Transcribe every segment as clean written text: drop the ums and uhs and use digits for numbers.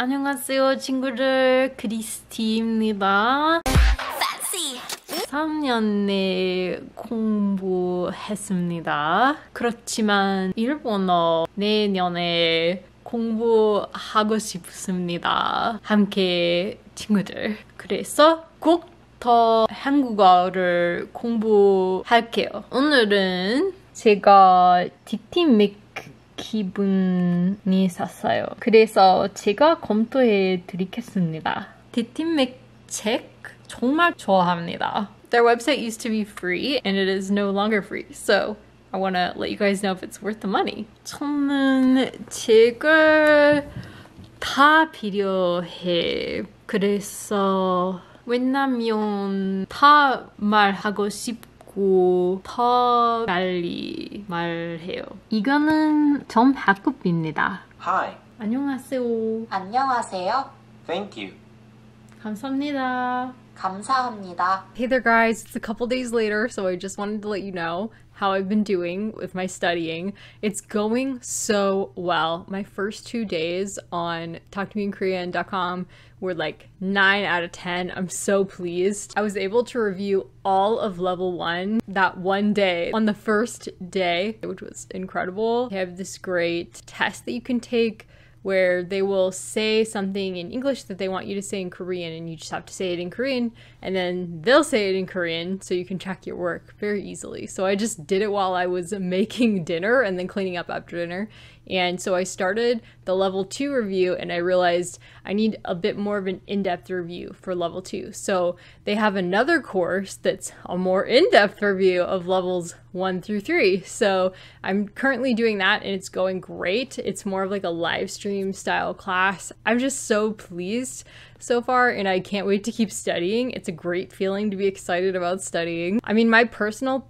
안녕하세요 친구들, 크리스티입니다. 3년 내 공부했습니다. 그렇지만 일본어 내년에 공부하고 싶습니다. 함께 친구들. 그래서 꼭 더 한국어를 공부할게요. 오늘은 제가 디티맥 기분이 샀어요. 그래서 제가 검토해 드리겠습니다. 디티맥 책 정말 좋아합니다. Their website used to be free and it is no longer free. So I want to let you guys know if it's worth the money. 저는 책을 다 필요해. 그래서 왜냐면 다 말하고 싶고 더 빨리 말해요. 이거는 점 학급입니다. Hi. 안녕하세요. 안녕하세요. Thank you. 감사합니다. 감사합니다. Hey there guys, it's a couple days later, so I just wanted to let you know how I've been doing with my studying. It's going so well. My first 2 days on talktomeinkorean.com were like 9 out of 10. I'm so pleased. I was able to review all of level 1 that one day on the first day, which was incredible. They have this great test that you can take where they will say something in English that they want you to say in Korean, and you just have to say it in Korean, and then they'll say it in Korean so you can check your work very easily. So I just did it while I was making dinner and then cleaning up after dinner. And so I started the level 2 review and I realized I need a bit more of an in-depth review for level 2. So they have another course that's a more in-depth review of levels 1 through 3. So I'm currently doing that and it's going great. It's more of like a live stream style class. I'm just so pleased so far and I can't wait to keep studying. It's a great feeling to be excited about studying. I mean, my personal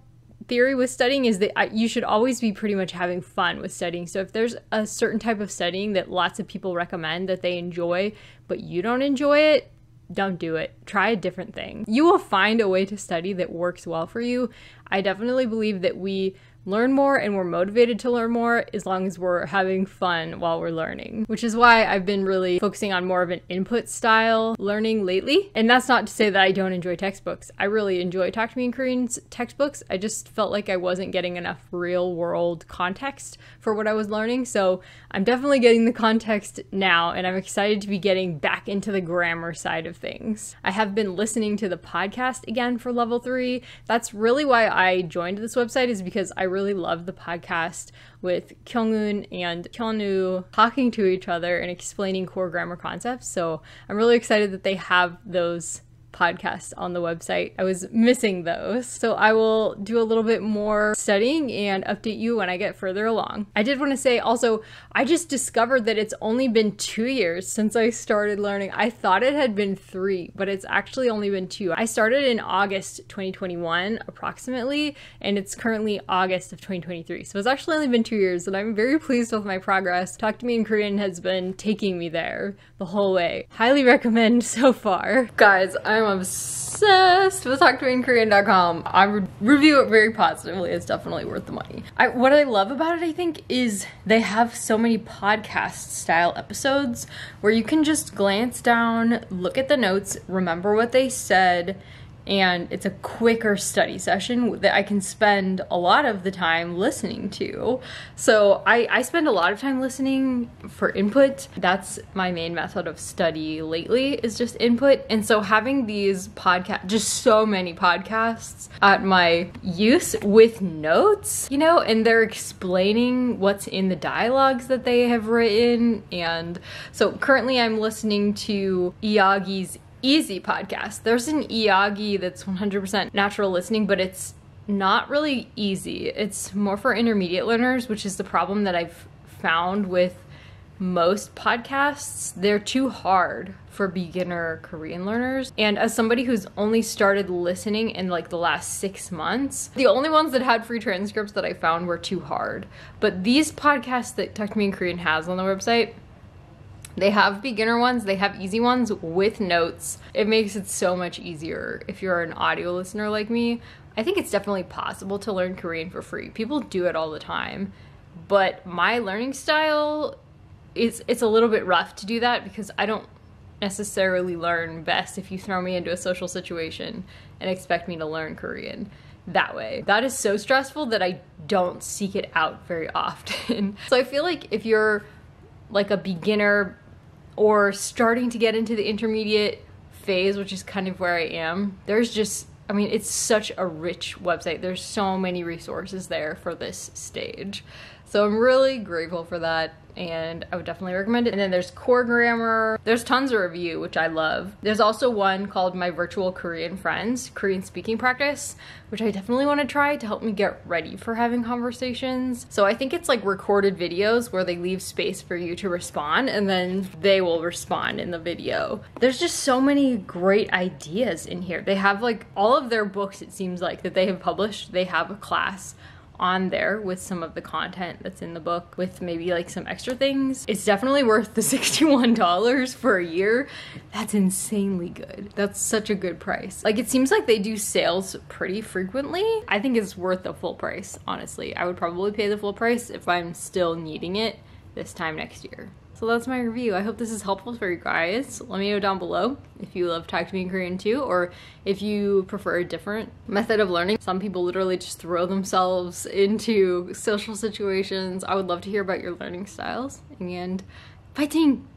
theory with studying is that you should always be pretty much having fun with studying. So if there's a certain type of studying that lots of people recommend that they enjoy, but you don't enjoy it, don't do it. Try a different thing. You will find a way to study that works well for you. I definitely believe that we learn more and we're motivated to learn more as long as we're having fun while we're learning, which is why I've been really focusing on more of an input style learning lately. And that's not to say that I don't enjoy textbooks. I really enjoy Talk to Me in Korean's textbooks. I just felt like I wasn't getting enough real world context for what I was learning. So I'm definitely getting the context now and I'm excited to be getting back into the grammar side of things. I have been listening to the podcast again for level 3. That's really why I joined this website, is because I really love the podcast with Kyung-eun and Hyun-woo talking to each other and explaining core grammar concepts. So I'm really excited that they have those podcasts on the website. I was missing those. So I will do a little bit more studying and update you when I get further along. I did want to say also, I just discovered that it's only been 2 years since I started learning. I thought it had been 3, but it's actually only been 2. I started in August 2021 approximately, and it's currently August of 2023. So it's actually only been 2 years and I'm very pleased with my progress. Talk to Me in Korean has been taking me there the whole way. Highly recommend so far. Guys, I'm obsessed with talktomeinkorean.com. I review it very positively. It's definitely worth the money. What I love about it, I think, is they have so many podcast style episodes where you can just glance down, look at the notes, remember what they said, and it's a quicker study session that I can spend a lot of the time listening to. So I spend a lot of time listening for input. That's my main method of study lately, is just input. And so having these podcasts, just so many podcasts at my use with notes, you know, and they're explaining what's in the dialogues that they have written. And so currently I'm listening to Iyagi's Easy podcast. There's an Iyagi that's 100% natural listening, but it's not really easy. It's more for intermediate learners, which is the problem that I've found with most podcasts. They're too hard for beginner Korean learners. And as somebody who's only started listening in like the last 6 months, the only ones that had free transcripts that I found were too hard. But these podcasts that Talk to Me in Korean has on the website, they have beginner ones, they have easy ones with notes. It makes it so much easier if you're an audio listener like me. I think it's definitely possible to learn Korean for free. People do it all the time. But my learning style it's a little bit rough to do that because I don't necessarily learn best if you throw me into a social situation and expect me to learn Korean that way. That is so stressful that I don't seek it out very often. So I feel like if you're like a beginner or starting to get into the intermediate phase, which is kind of where I am, there's just, I mean, it's such a rich website. There's so many resources there for this stage. So I'm really grateful for that, and I would definitely recommend it. And then there's Core Grammar. There's tons of review, which I love. There's also one called My Virtual Korean Friends, Korean Speaking Practice, which I definitely want to try to help me get ready for having conversations. So I think it's like recorded videos where they leave space for you to respond, and then they will respond in the video. There's just so many great ideas in here. They have like all of their books, it seems like, that they have published. They have a class on there with some of the content that's in the book with maybe like some extra things. It's definitely worth the $61 for a year. That's insanely good. That's such a good price. Like, it seems like they do sales pretty frequently. I think it's worth the full price, honestly. I would probably pay the full price if I'm still needing it this time next year. So that's my review. I hope this is helpful for you guys. Let me know down below if you love Talk to Me in Korean too, or if you prefer a different method of learning. Some people literally just throw themselves into social situations. I would love to hear about your learning styles, and fighting!